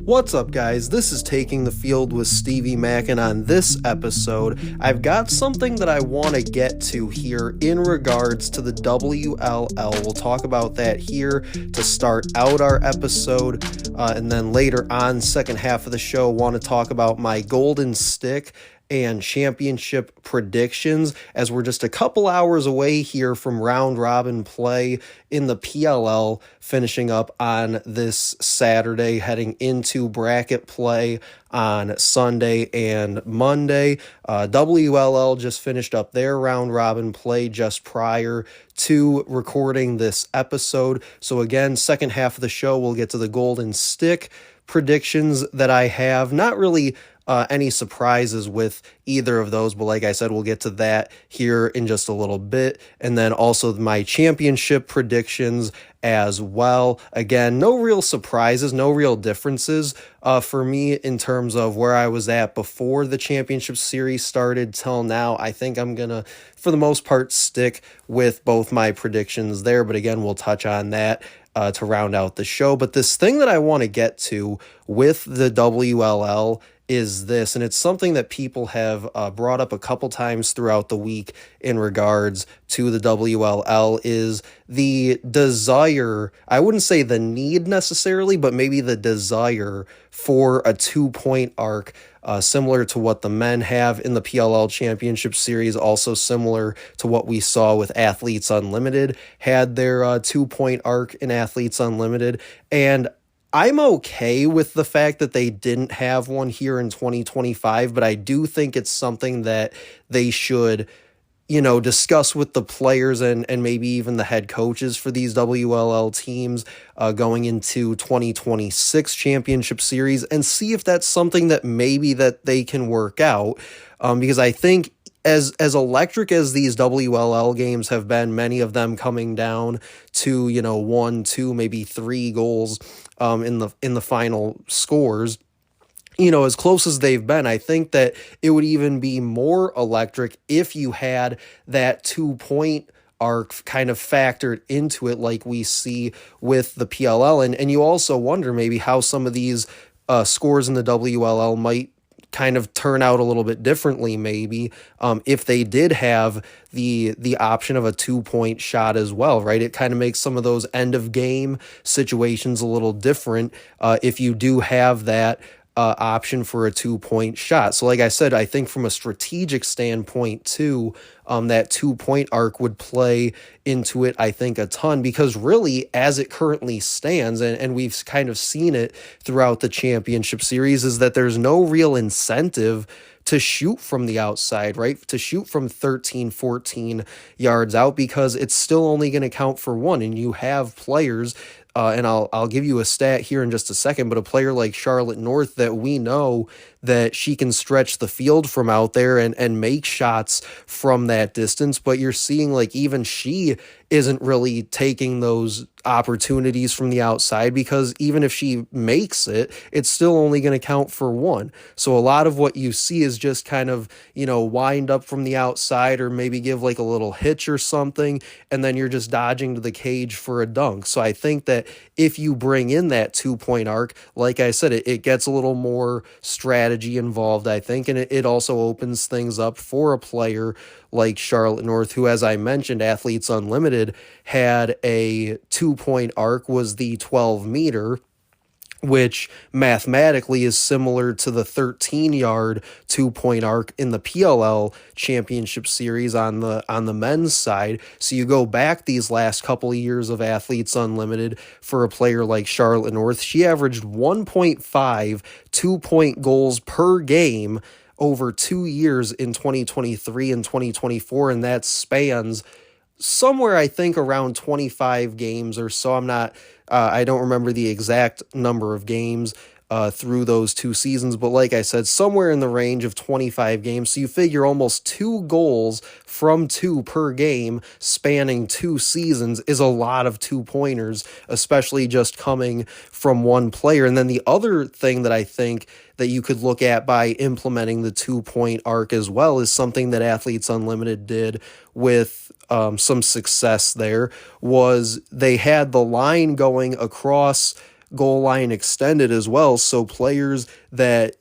What's up, guys? This is Taking the Field with Stevie Mack, and on this episode, I've got something that I want to get to here in regards to the WLL. We'll talk about that here to start out our episode, and then later on, second half of the show, want to talk about my golden stick and championship predictions, as we're just a couple hours away here from round robin play in the PLL, finishing up on this Saturday, heading into bracket play on Sunday and Monday. WLL just finished up their round robin play just prior to recording this episode. So again, second half of the show, we'll get to the golden stick predictions that I have. Not really any surprises with either of those, but like I said, we'll get to that here in just a little bit. And then also my championship predictions as well. Again, no real surprises, no real differences for me in terms of where I was at before the championship series started till now. I think I'm gonna, for the most part, stick with both my predictions there, but again, we'll touch on that to round out the show. But this thing that I want to get to with the WLL is this, and it's something that people have brought up a couple times throughout the week in regards to the WLL, is the desire, I wouldn't say the need necessarily, but maybe the desire for a 2-point arc, similar to what the men have in the PLL Championship Series, also similar to what we saw with Athletes Unlimited, had their 2-point arc in Athletes Unlimited. And I'm okay with the fact that they didn't have one here in 2025, but I do think it's something that they should, discuss with the players and maybe even the head coaches for these WLL teams going into 2026 championship series, and see if that's something that maybe that they can work out. Because I think as electric as these WLL games have been, many of them coming down to, 1, 2, maybe 3 goals in the final scores, as close as they've been, I think that it would even be more electric if you had that 2-point arc kind of factored into it, like we see with the PLL. And you also wonder maybe how some of these scores in the WLL might kind of turn out a little bit differently, maybe if they did have the option of a 2-point shot as well, right? It kind of makes some of those end of game situations a little different if you do have that option for a 2-point shot. So like I said, I think from a strategic standpoint too, that 2-point arc would play into it, I think, a ton, because really, as it currently stands, and we've kind of seen it throughout the championship series, is that there's no real incentive to shoot from the outside, right? To shoot from 13, 14 yards out, because it's still only going to count for 1. And you have players, and I'll give you a stat here in just a second, but a player like Charlotte North, that we know that she can stretch the field from out there and make shots from that distance, but you're seeing like even she isn't really taking those opportunities from the outside, because even if she makes it, it's still only going to count for 1. So a lot of what you see is just kind of, wind up from the outside, or maybe give like a little hitch or something, and then you're just dodging to the cage for a dunk. So I think that if you bring in that 2-point arc, like I said, it gets a little more strategy involved, I think, and it also opens things up for a player like Charlotte North, who, as I mentioned, Athletes Unlimited had a 2-point arc, was the 12-meter, which mathematically is similar to the 13-yard 2-point arc in the PLL Championship Series on the men's side. So you go back these last couple of years of Athletes Unlimited for a player like Charlotte North, she averaged 1.5 2-point goals per game over 2 years in 2023 and 2024, and that spans somewhere, I think, around 25 games or so. I don't remember the exact number of games through those 2 seasons, but like I said, somewhere in the range of 25 games. So you figure almost 2 goals from 2 per game spanning 2 seasons is a lot of 2-pointers, especially just coming from one player. And then the other thing that I think that you could look at by implementing the 2-point arc as well is something that Athletes Unlimited did with some success there, was they had the line going across goal line extended as well. So players that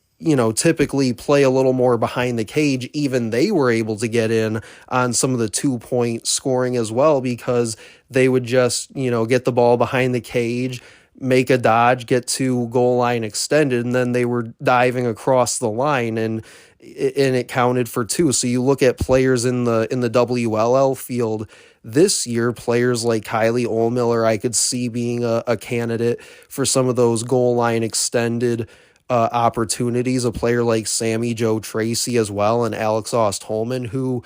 typically play a little more behind the cage, even they were able to get in on some of the 2-point scoring as well, because they would just, get the ball behind the cage, make a dodge, get to goal line extended, and then they were diving across the line and it counted for 2. So you look at players in the WLL field this year, players like Kylie Ohlmiller, I could see being a candidate for some of those goal line extended opportunities. A player like Sammy Jo Tracy as well, and Alex Ostholman, who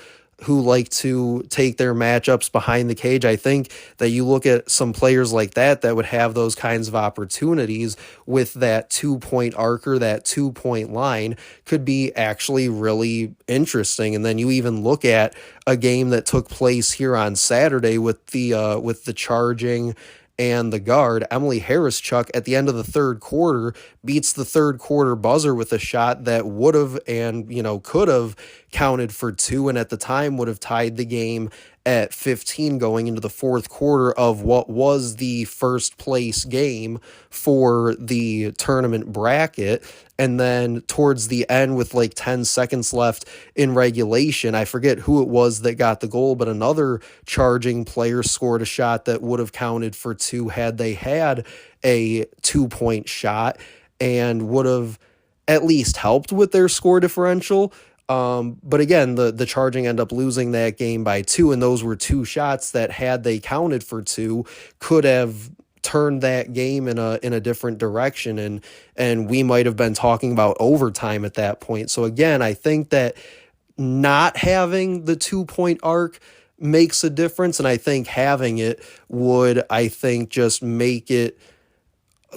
like to take their matchups behind the cage. I think that you look at some players like that would have those kinds of opportunities with that 2-point arc, that 2-point line, could be actually really interesting. And then you even look at a game that took place here on Saturday with the Charging and the guard, Emily Harris-Chuck, at the end of the third quarter, beats the third quarter buzzer with a shot that would have and, could have counted for 2, and at the time would have tied the game at 15 going into the fourth quarter of what was the first place game for the tournament bracket. And then towards the end, with like 10 seconds left in regulation, I forget who it was that got the goal, but another Charging player scored a shot that would have counted for 2 had they had a 2-point shot, and would have at least helped with their score differential. But again, the Charging end up losing that game by 2, and those were 2 shots that, had they counted for 2, could have turned that game in a different direction, and we might have been talking about overtime at that point. So again, I think that not having the 2-point arc makes a difference, and I think having it would, just make it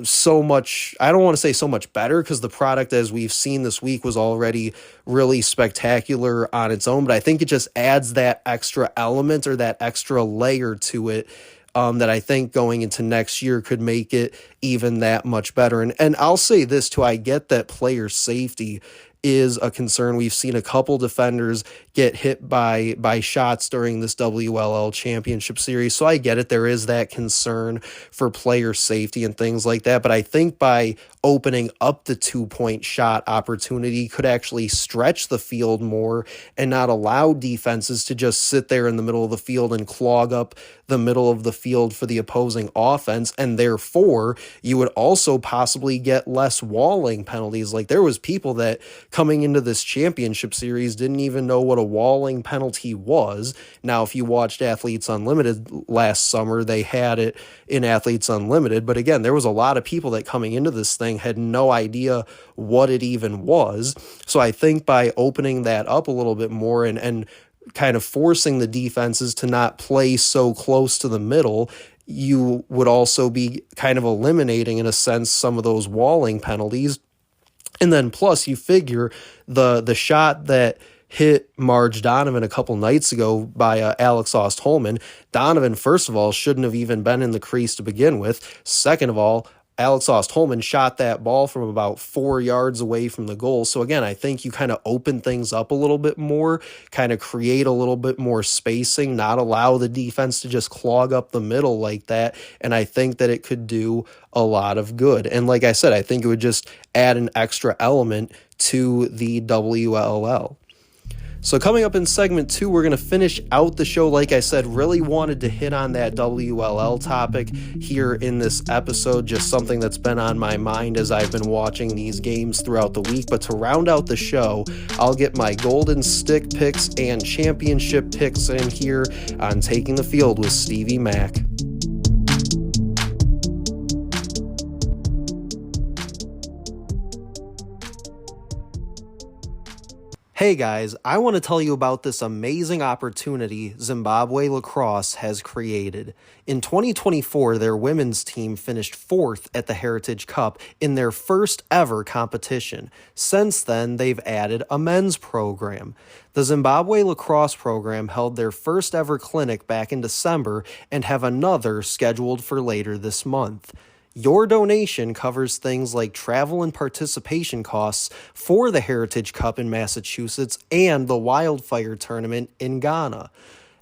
so much, I don't want to say so much better, because the product, as we've seen this week, was already really spectacular on its own, but I think it just adds that extra element or that extra layer to it, that I think going into next year could make it even that much better. And I'll say this too, I get that player safety is a concern. We've seen a couple defenders get hit by shots during this WLL championship series, so I get it. There is that concern for player safety and things like that, but I think by opening up the 2-point shot opportunity could actually stretch the field more and not allow defenses to just sit there in the middle of the field and clog up the middle of the field for the opposing offense, and therefore you would also possibly get less walling penalties. Like, there was people that coming into this championship series didn't even know what a walling penalty was. Now, if you watched Athletes Unlimited last summer, they had it in Athletes Unlimited, but again, there was a lot of people that coming into this thing had no idea what it even was. So I think by opening that up a little bit more and kind of forcing the defenses to not play so close to the middle, you would also be kind of eliminating, in a sense, some of those walling penalties. And then plus you figure the shot that hit Marge Donovan a couple nights ago by Alex Ostholman. Donovan, first of all, shouldn't have even been in the crease to begin with. Second of all, Alex Ostholman shot that ball from about 4 yards away from the goal. So again, I think you kind of open things up a little bit more, kind of create a little bit more spacing, not allow the defense to just clog up the middle like that. And I think that it could do a lot of good. And like I said, I think it would just add an extra element to the WLL. So coming up in segment 2, we're going to finish out the show. Like I said, really wanted to hit on that WLL topic here in this episode, just something that's been on my mind as I've been watching these games throughout the week. But to round out the show, I'll get my Golden Stick picks and championship picks in here on Taking the Field with Stevie Mack. Hey guys, I want to tell you about this amazing opportunity Zimbabwe Lacrosse has created. In 2024, their women's team finished 4th at the Heritage Cup in their first ever competition. Since then, they've added a men's program. The Zimbabwe Lacrosse program held their first ever clinic back in December and have another scheduled for later this month. Your donation covers things like travel and participation costs for the Heritage Cup in Massachusetts and the Wildfire Tournament in Ghana.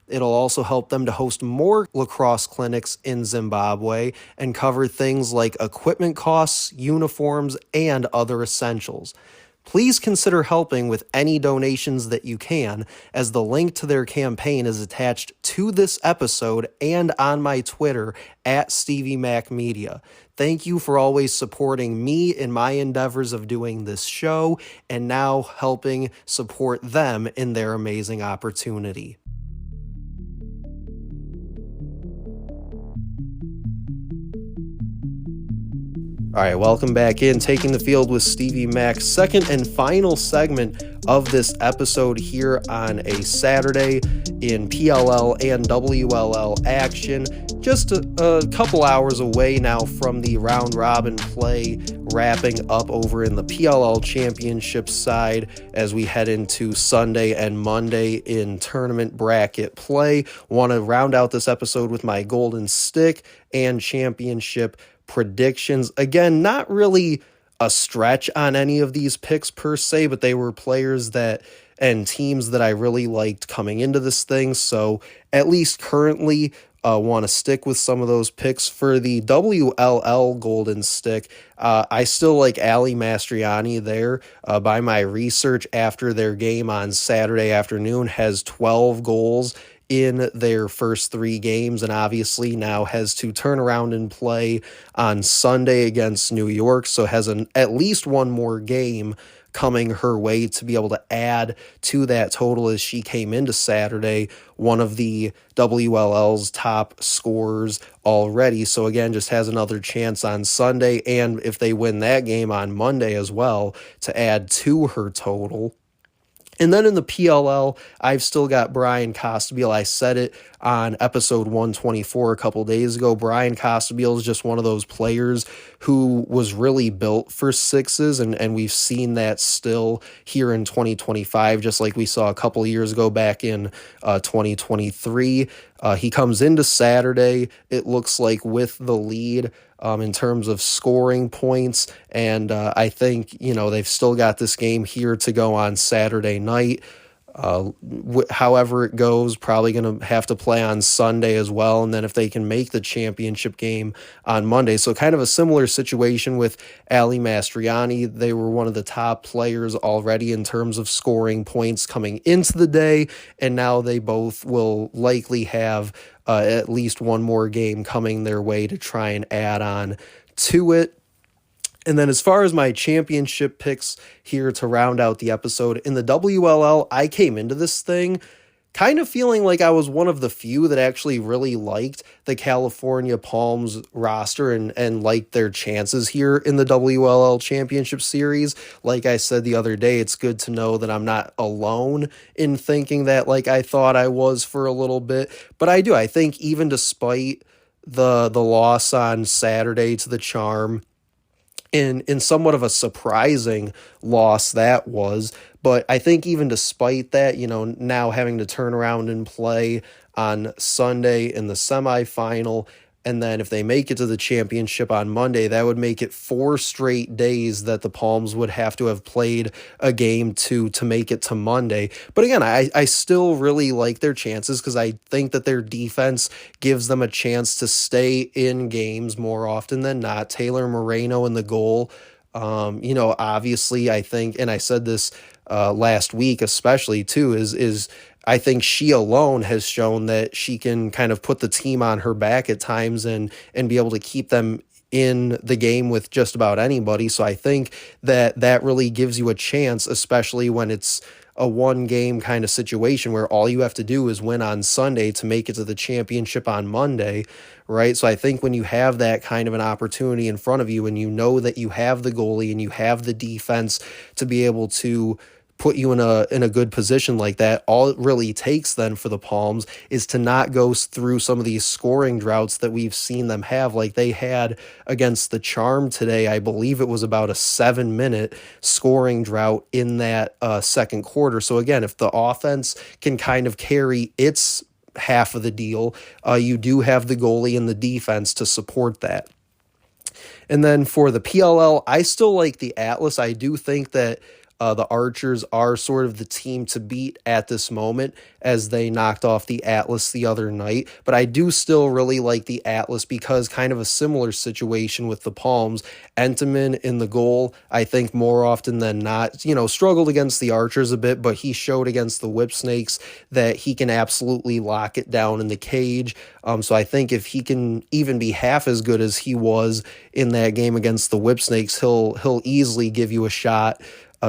It'll also help them to host more lacrosse clinics in Zimbabwe and cover things like equipment costs, uniforms, and other essentials. Please consider helping with any donations that you can, as the link to their campaign is attached to this episode and on my Twitter at Stevie Mac Media. Thank you for always supporting me in my endeavors of doing this show and now helping support them in their amazing opportunity. All right, welcome back in. Taking the Field with Stevie Mac, second and final segment of this episode here on a Saturday in PLL and WLL action. Just a couple hours away now from the round robin play wrapping up over in the PLL championship side as we head into Sunday and Monday in tournament bracket play. Want to round out this episode with my golden stick and championship predictions. Again, not really a stretch on any of these picks per se, but they were players that and teams that I really liked coming into this thing. So at least currently want to stick with some of those picks. For the WLL golden stick, I still like Ali Mastriani there. By my research after their game on Saturday afternoon, has 12 goals in their first 3 games, and obviously now has to turn around and play on Sunday against New York, so has at least one more game coming her way to be able to add to that total, as she came into Saturday one of the WLL's top scorers already. So again, just has another chance on Sunday, and if they win that game on Monday as well, to add to her total. And then in the PLL, I've still got Brian Costabile. I said it on episode 124 a couple days ago. Brian Costabile is just one of those players who was really built for sixes, and we've seen that still here in 2025, just like we saw a couple years ago back in 2023. He comes into Saturday, it looks like, with the lead in terms of scoring points, and I think, they've still got this game here to go on Saturday night. However it goes, probably going to have to play on Sunday as well, and then if they can make the championship game on Monday. So kind of a similar situation with Ali Mastriani. They were one of the top players already in terms of scoring points coming into the day, and now they both will likely have at least one more game coming their way to try and add on to it. And then as far as my championship picks here to round out the episode, in the WLL, I came into this thing kind of feeling like I was one of the few that actually really liked the California Palms roster and liked their chances here in the WLL Championship Series. Like I said the other day, it's good to know that I'm not alone in thinking that, like I thought I was for a little bit. But I do. I think even despite the loss on Saturday to the Charm, in somewhat of a surprising loss that was, but I think even despite that, now having to turn around and play on Sunday in the semifinal, and then if they make it to the championship on Monday, that would make it 4 straight days that the Palms would have to have played a game to make it to Monday. But again, I still really like their chances, because I think that their defense gives them a chance to stay in games more often than not. Taylor Moreno in the goal, obviously I think, and I said this last week especially too, is I think she alone has shown that she can kind of put the team on her back at times and be able to keep them in the game with just about anybody. So I think that really gives you a chance, especially when it's a one-game kind of situation where all you have to do is win on Sunday to make it to the championship on Monday, right? So I think when you have that kind of an opportunity in front of you, and you know that you have the goalie and you have the defense to be able to put you in a good position like that, all it really takes then for the Palms is to not go through some of these scoring droughts that we've seen them have, like they had against the Charm today. I believe it was about a 7-minute scoring drought in that second quarter. So again, if the offense can kind of carry its half of the deal, you do have the goalie and the defense to support that. And then for the PLL, I still like the Atlas. I do think that The Archers are sort of the team to beat at this moment as they knocked off the Atlas the other night. But I do still really like the Atlas because kind of a similar situation with the Palms. Entenmann in the goal, I think more often than not, struggled against the Archers a bit, but he showed against the Whipsnakes that he can absolutely lock it down in the cage. So I think if he can even be half as good as he was in that game against the Whipsnakes, he'll easily give you a shot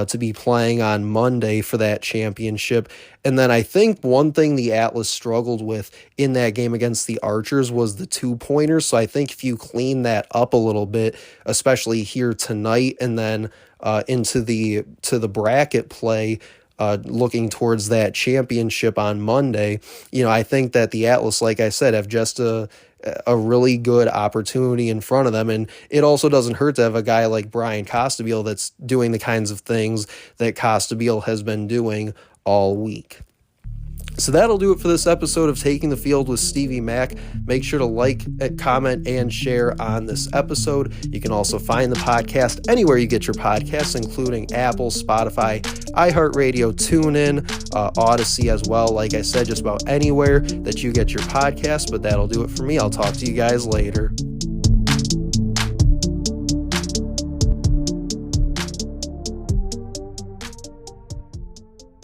to be playing on Monday for that championship. And then I think one thing the Atlas struggled with in that game against the Archers was the 2-pointers. So I think if you clean that up a little bit, especially here tonight and then into the bracket play, looking towards that championship on Monday, I think that the Atlas, like I said, have just a really good opportunity in front of them. And it also doesn't hurt to have a guy like Brian Costabile that's doing the kinds of things that Costabile has been doing all week. So that'll do it for this episode of Taking the Field with Stevie Mack. Make sure to like, comment, and share on this episode. You can also find the podcast anywhere you get your podcasts, including Apple, Spotify, iHeartRadio, TuneIn, Odyssey as well. Like I said, just about anywhere that you get your podcast. But that'll do it for me. I'll talk to you guys later.